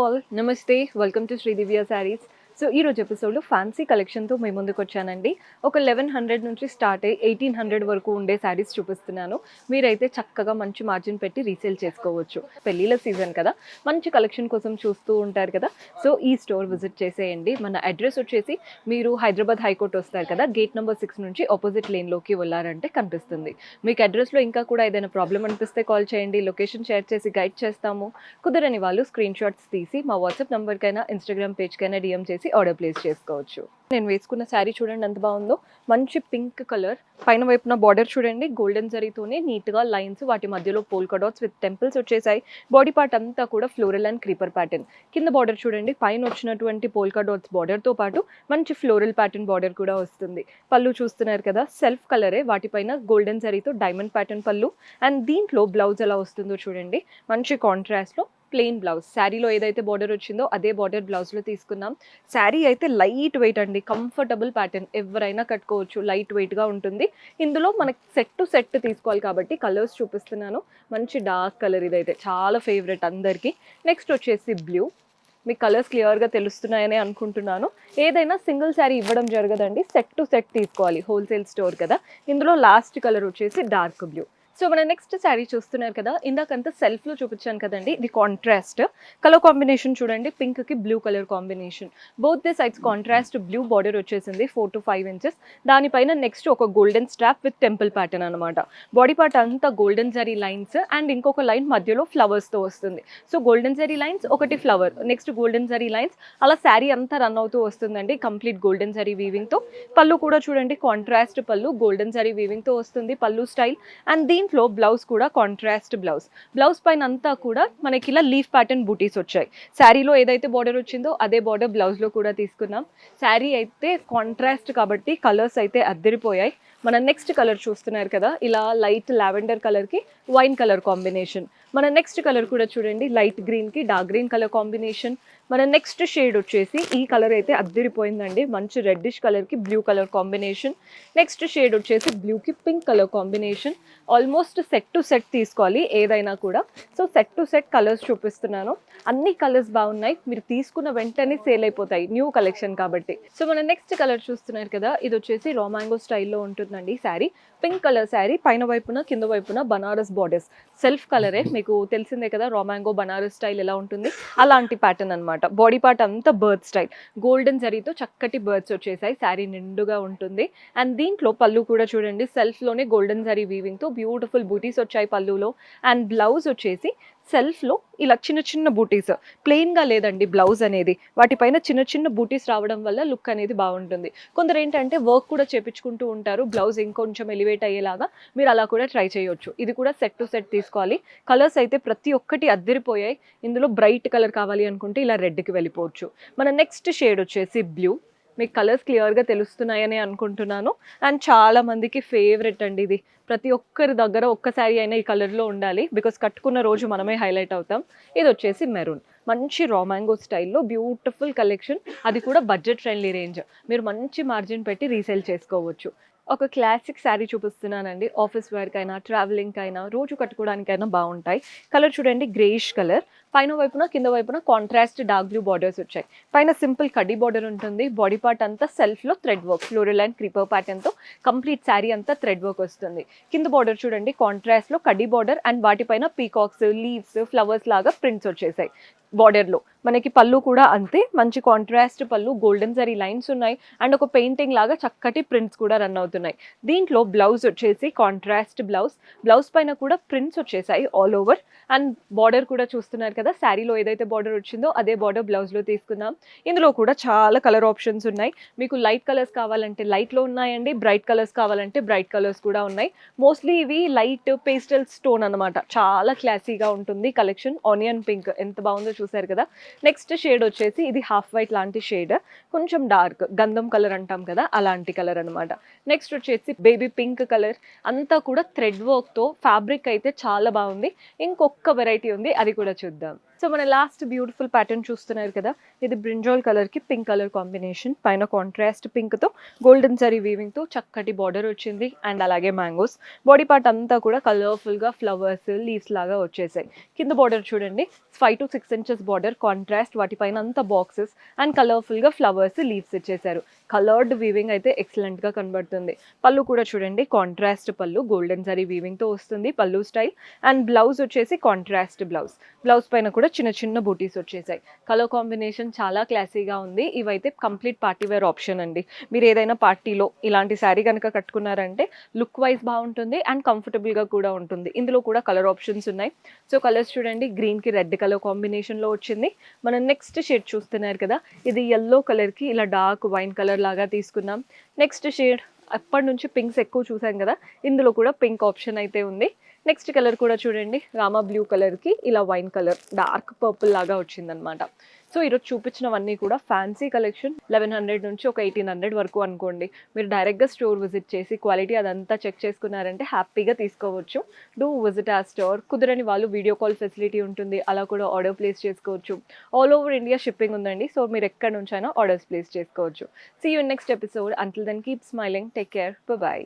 All నమస్తే, welcome to Sridivya saris. So ఈరోజు ఎపిసోడ్లో ఫ్యాన్సీ కలెక్షన్తో మేము ముందుకు వచ్చానండి. ఒక 1100 నుంచి స్టార్ట్ అయ్యి 1800 వరకు ఉండే శారీస్ చూపిస్తున్నాను. మీరైతే చక్కగా మంచి మార్జిన్ పెట్టి రీసేల్ చేసుకోవచ్చు. పెళ్ళిళ్ళ సీజన్ కదా, మంచి కలెక్షన్ కోసం చూస్తూ ఉంటారు కదా. సో ఈ స్టోర్ విజిట్ చేసేయండి. మన అడ్రస్ వచ్చేసి మీరు హైదరాబాద్ హైకోర్ట్ వస్తారు కదా, గేట్ నెంబర్ 6 నుంచి ఆపోజిట్ లేన్లోకి వెళ్ళారంటే కనిపిస్తుంది. మీకు అడ్రస్లో ఇంకా కూడా ఏదైనా ప్రాబ్లం అనిపిస్తే కాల్ చేయండి, లొకేషన్ షేర్ చేసి గైడ్ చేస్తాము. కుదరని వాళ్ళు స్క్రీన్ షాట్స్ తీసి మా వాట్సాప్ నెంబర్కైనా ఇన్స్టాగ్రామ్ పేజ్కైనా డిఎం చేసి ఆర్డర్ ప్లేస్ చేసుకోవచ్చు. నేను వేసుకున్న శారీ చూడండి ఎంత బాగుందో. మంచి పింక్ కలర్, పైన వైపున బార్డర్ చూడండి గోల్డెన్ జరీతోనే నీట్గా లైన్స్, వాటి మధ్యలో పోల్కా డాట్స్ విత్ టెంపుల్స్ వచ్చేసాయి. బాడీ పార్ట్ అంతా కూడా ఫ్లోరల్ అండ్ క్రీపర్ ప్యాటర్న్. కింద బార్డర్ చూడండి, పైన వచ్చినటువంటి పోల్కా డాట్స్ బార్డర్తో పాటు మంచి ఫ్లోరల్ ప్యాటర్న్ బార్డర్ కూడా వస్తుంది. పళ్ళు చూస్తున్నారు కదా, సెల్ఫ్ కలరే, వాటిపైన గోల్డెన్ జరీతో డైమండ్ ప్యాటర్న్ పళ్ళు. అండ్ దీంట్లో బ్లౌజ్ ఎలా వస్తుందో చూడండి, మంచి కాంట్రాస్ట్లో ప్లెయిన్ బ్లౌజ్. శారీలో ఏదైతే బార్డర్ వచ్చిందో అదే బార్డర్ బ్లౌజ్లో తీసుకున్నాం. శారీ అయితే లైట్ వెయిట్ అండి, కంఫర్టబుల్ ప్యాటర్న్, ఎవరైనా కట్టుకోవచ్చు, లైట్ వెయిట్గా ఉంటుంది. ఇందులో మనకి సెట్ టు సెట్ తీసుకోవాలి కాబట్టి కలర్స్ చూపిస్తున్నాను. మంచి డార్క్ కలర్, ఇదైతే చాలా ఫేవరెట్ అందరికీ. నెక్స్ట్ వచ్చేసి బ్లూ. మీకు కలర్స్ క్లియర్గా తెలుస్తున్నాయని అనుకుంటున్నాను. ఏదైనా సింగిల్ శారీ ఇవ్వడం జరగదండి, సెట్ టు సెట్ తీసుకోవాలి, హోల్సేల్ స్టోర్ కదా. ఇందులో లాస్ట్ కలర్ వచ్చేసి డార్క్ బ్లూ. సో మన నెక్స్ట్ శారీ చూస్తున్నారు కదా, ఇందాకంతా సెల్ఫ్లో చూపించాను కదండి, ఇది కాంట్రాస్ట్ కలర్ కాంబినేషన్ చూడండి, పింక్కి blue colour combination. Both the sides contrast blue border వచ్చేసింది 4 to 5 inches. దానిపైన నెక్స్ట్ ఒక golden strap with temple pattern అనమాట. బాడీ పార్ట్ అంతా గోల్డెన్ జరీ లైన్స్ అండ్ ఇంకొక లైన్ మధ్యలో ఫ్లవర్స్తో వస్తుంది. సో గోల్డెన్ జరీ లైన్స్, ఒకటి flower, next golden zari lines, అలా శారీ అంతా రన్ అవుతూ వస్తుందండి కంప్లీట్ గోల్డెన్ జరీ వీవింగ్తో. పళ్ళు కూడా చూడండి కాంట్రాస్ట్ పళ్ళు, గోల్డెన్ జరీ వీవింగ్తో వస్తుంది పళ్ళు స్టైల్. అండ్ దీంట్లో బ్లౌజ్ కూడా కాంట్రాస్ట్ బ్లౌజ్. బ్లౌజ్ పైన అంతా కూడా మనకి ఇలా లీఫ్ ప్యాటర్న్ బూటీస్ వచ్చాయి. శారీలో ఏదైతే బార్డర్ వచ్చిందో అదే బార్డర్ బ్లౌజ్లో కూడా తీసుకున్నాం. శారీ అయితే కాంట్రాస్ట్ కాబట్టి కలర్స్ అయితే అద్దరిపోయాయి. మన నెక్స్ట్ కలర్ చూస్తున్నారు కదా, ఇలా లైట్ లావెండర్ కలర్కి వైన్ కలర్ కాంబినేషన్. మన నెక్స్ట్ కలర్ కూడా చూడండి, లైట్ గ్రీన్కి డార్క్ గ్రీన్ కలర్ కాంబినేషన్. మన నెక్స్ట్ షేడ్ వచ్చేసి ఈ కలర్ అయితే అద్దరిపోయిందండి, మంచి రెడ్డిష్ కలర్కి blue colour combination. Next shade వచ్చేసి బ్లూకి pink colour combination. Almost set to set తీసుకోవాలి ఏదైనా కూడా. So set to set colours చూపిస్తున్నాను, అన్ని కలర్స్ బాగున్నాయి, మీరు తీసుకున్న వెంటనే సేల్ అయిపోతాయి, న్యూ కలెక్షన్ కాబట్టి. సో మన నెక్స్ట్ కలర్ చూస్తున్నారు కదా, ఇది వచ్చేసి రా మ్యాంగో స్టైల్లో ఉంటుందండి శారీ. పింక్ కలర్ శారీ, పైన వైపున కింద వైపున బనారస్ బార్డర్స్. సెల్ఫ్ కలరే, మీకు తెలిసిందే కదా రా మ్యాంగో బనారస్ స్టైల్ ఎలా ఉంటుంది, అలాంటి ప్యాటర్న్ అనమాట. బాడీ పార్ట్ అంతా బర్డ్ స్టైల్, గోల్డెన్ జరీతో చక్కటి బర్డ్స్ వచ్చేసాయి, శారీ నిండుగా ఉంటుంది. అండ్ దీంట్లో పళ్ళు కూడా చూడండి, సెల్ఫ్లోనే గోల్డెన్ జరీ వీవింగ్తో బ్యూటిఫుల్ బూటీస్ వచ్చాయి పళ్ళులో. అండ్ బ్లౌజ్ వచ్చేసి సెల్ఫ్లో ఇలా చిన్న చిన్న బూటీస్, ప్లెయిన్గా లేదండి బ్లౌజ్ అనేది, వాటిపైన చిన్న చిన్న బూటీస్ రావడం వల్ల లుక్ అనేది బాగుంటుంది. కొందరు ఏంటంటే వర్క్ కూడా చేపించుకుంటూ ఉంటారు, బ్లౌజ్ ఇంకొంచెం ఎలివేట్ అయ్యేలాగా, మీరు అలా కూడా ట్రై చేయొచ్చు. ఇది కూడా సెట్ టు సెట్ తీసుకోవాలి. కలర్స్ అయితే ప్రతి ఒక్కటి అద్దరిపోయాయి. ఇందులో బ్రైట్ కలర్ కావాలి అనుకుంటే ఇలా రెడ్కి వెళ్ళిపోవచ్చు. మన నెక్స్ట్ షేడ్ వచ్చేసి బ్లూ. మీకు కలర్స్ క్లియర్గా తెలుస్తున్నాయని అనుకుంటున్నాను. అండ్ చాలా మందికి ఫేవరెట్ అండి ఇది, ప్రతి ఒక్కరి దగ్గర ఒక్క శారీ అయినా ఈ కలర్లో ఉండాలి, బికాస్ కట్టుకున్న రోజు మనమే హైలైట్ అవుతాం. ఇది వచ్చేసి మెరూన్, మంచి రా మ్యాంగో స్టైల్లో బ్యూటిఫుల్ కలెక్షన్, అది కూడా బడ్జెట్ ఫ్రెండ్లీ రేంజ్, మీరు మంచి మార్జిన్ పెట్టి రీసేల్ చేసుకోవచ్చు. ఒక క్లాసిక్ శారీ చూపిస్తున్నానండి, ఆఫీస్ వేర్కైనా ట్రావెలింగ్కి అయినా రోజు కట్టుకోవడానికైనా బాగుంటాయి. కలర్ చూడండి గ్రేష్ కలర్, పైన వైపున కింద వైపున కాంట్రాస్ట్ డార్క్ బ్లూ బార్డర్స్ వచ్చాయి. పైన సింపుల్ కడ్డీ బార్డర్ ఉంటుంది. బాడీ పార్ట్ అంతా సెల్ఫ్లో thread work, floral and creeper ప్యాటర్న్తో కంప్లీట్ శారీ అంతా థ్రెడ్ వర్క్ వస్తుంది. కింద బార్డర్ చూడండి కాంట్రాస్ట్లో కడ్డీ బార్డర్ అండ్ వాటిపైన పీకాక్స్, లీవ్స్, ఫ్లవర్స్ లాగా ప్రింట్స్ వచ్చేసాయి. బార్డర్లో మనకి పళ్ళు కూడా అంతే, మంచి కాంట్రాస్ట్ పళ్ళు, గోల్డెన్ జరీ లైన్స్ ఉన్నాయి అండ్ ఒక పెయింటింగ్ లాగా చక్కటి ప్రింట్స్ కూడా రన్ అవుతున్నాయి. దీంట్లో బ్లౌజ్ వచ్చేసి కాంట్రాస్ట్ బ్లౌజ్, బ్లౌజ్ పైన కూడా ప్రింట్స్ వచ్చేసాయి ఆల్ ఓవర్. అండ్ బార్డర్ కూడా చూస్తున్నారు కదా, శారీలో ఏదైతే బార్డర్ వచ్చిందో అదే బార్డర్ బ్లౌజ్లో తీసుకున్నాం. ఇందులో కూడా చాలా కలర్ ఆప్షన్స్ ఉన్నాయి. మీకు లైట్ కలర్స్ కావాలంటే లైట్లో ఉన్నాయండి, బ్రైట్ కలర్స్ కావాలంటే బ్రైట్ కలర్స్ కూడా ఉన్నాయి. మోస్ట్లీ ఇవి లైట్ పేస్టల్ స్టోన్ అనమాట, చాలా క్లాసీగా ఉంటుంది కలెక్షన్. ఆనియన్ పింక్ ఎంత బాగుందో చూసారు కదా. నెక్స్ట్ షేడ్ వచ్చేసి ఇది హాఫ్ వైట్ లాంటి షేడ్, కొంచెం డార్క్ గంధం కలర్ అంటాం కదా అలాంటి కలర్ అనమాట. నెక్స్ట్ వచ్చేసి బేబీ పింక్ కలర్, అంతా కూడా థ్రెడ్ వర్క్తో, ఫ్యాబ్రిక్ అయితే చాలా బాగుంది. ఇంకొక వెరైటీ ఉంది, అది కూడా చూద్దాం. సో మన లాస్ట్ బ్యూటిఫుల్ ప్యాటర్న్ చూస్తున్నారు కదా, ఇది బ్రింజాల్ కలర్కి పింక్ కలర్ కాంబినేషన్, పైన కాంట్రాస్ట్ పింక్తో గోల్డెన్ జరీ వీవింగ్తో చక్కటి బార్డర్ వచ్చింది అండ్ అలాగే మ్యాంగోస్. బాడీ పార్ట్ అంతా కూడా కలర్ఫుల్గా ఫ్లవర్స్ లీవ్స్ లాగా వచ్చేసాయి. కింద బార్డర్ చూడండి, 5 to 6 ఇంచెస్ బార్డర్ కాంట్రాస్ట్, వాటిపైన అంతా బాక్సెస్ అండ్ కలర్ఫుల్గా ఫ్లవర్స్ లీవ్స్ ఇచ్చేసారు. కలర్డ్ వీవింగ్ అయితే ఎక్సలెంట్గా కనబడుతుంది. పళ్ళు కూడా చూడండి, కాంట్రాస్ట్ పళ్ళు, గోల్డెన్ జరీ వీవింగ్తో వస్తుంది పళ్ళు స్టైల్. అండ్ బ్లౌజ్ వచ్చేసి కాంట్రాస్ట్ బ్లౌజ్. బ్లౌజ్ పైన కూడా చిన్న చిన్న బూటీస్ వచ్చేసాయి. కలర్ కాంబినేషన్ చాలా క్లాసీగా ఉంది. ఇవైతే కంప్లీట్ పార్టీ వేర్ ఆప్షన్ అండి. మీరు ఏదైనా పార్టీలో ఇలాంటి శారీ కనుక కట్టుకున్నారంటే లుక్ వైజ్ బాగుంటుంది అండ్ కంఫర్టబుల్గా కూడా ఉంటుంది. ఇందులో కూడా కలర్ ఆప్షన్స్ ఉన్నాయి. సో కలర్స్ చూడండి, గ్రీన్కి రెడ్ కలర్ కాంబినేషన్లో వచ్చింది. మనం నెక్స్ట్ షేడ్ చూస్తున్నారు కదా, ఇది ఎల్లో కలర్కి ఇలా డార్క్ వైన్ కలర్ లాగా తీసుకున్నాం. నెక్స్ట్ షేడ్ అప్పటి నుంచి పింక్స్ ఎక్కువ చూసాం కదా, ఇందులో కూడా పింక్ ఆప్షన్ అయితే ఉంది. నెక్స్ట్ కలర్ కూడా చూడండి, రామా బ్లూ కలర్కి ఇలా వైన్ కలర్ డార్క్ పర్పుల్ లాగా వచ్చిందనమాట. సో ఈరోజు చూపించినవన్నీ కూడా ఫ్యాన్సీ కలెక్షన్. 1100 నుంచి ఒక 1800 వరకు అనుకోండి. మీరు డైరెక్ట్గా స్టోర్ విజిట్ చేసి క్వాలిటీ అదంతా చెక్ చేసుకున్నారంటే హ్యాపీగా తీసుకోవచ్చు. డూ విజిట్ ఆ స్టోర్. కుదరని వాళ్ళు వీడియో కాల్ ఫెసిలిటీ ఉంటుంది, అలా కూడా ఆర్డర్ ప్లేస్ చేసుకోవచ్చు. ఆల్ ఓవర్ ఇండియా షిప్పింగ్ ఉందండి. సో మీరు ఎక్కడి నుంచైనా ఆర్డర్స్ ప్లేస్ చేసుకోవచ్చు. See you in next episode. Until then keep smiling. Take care. By.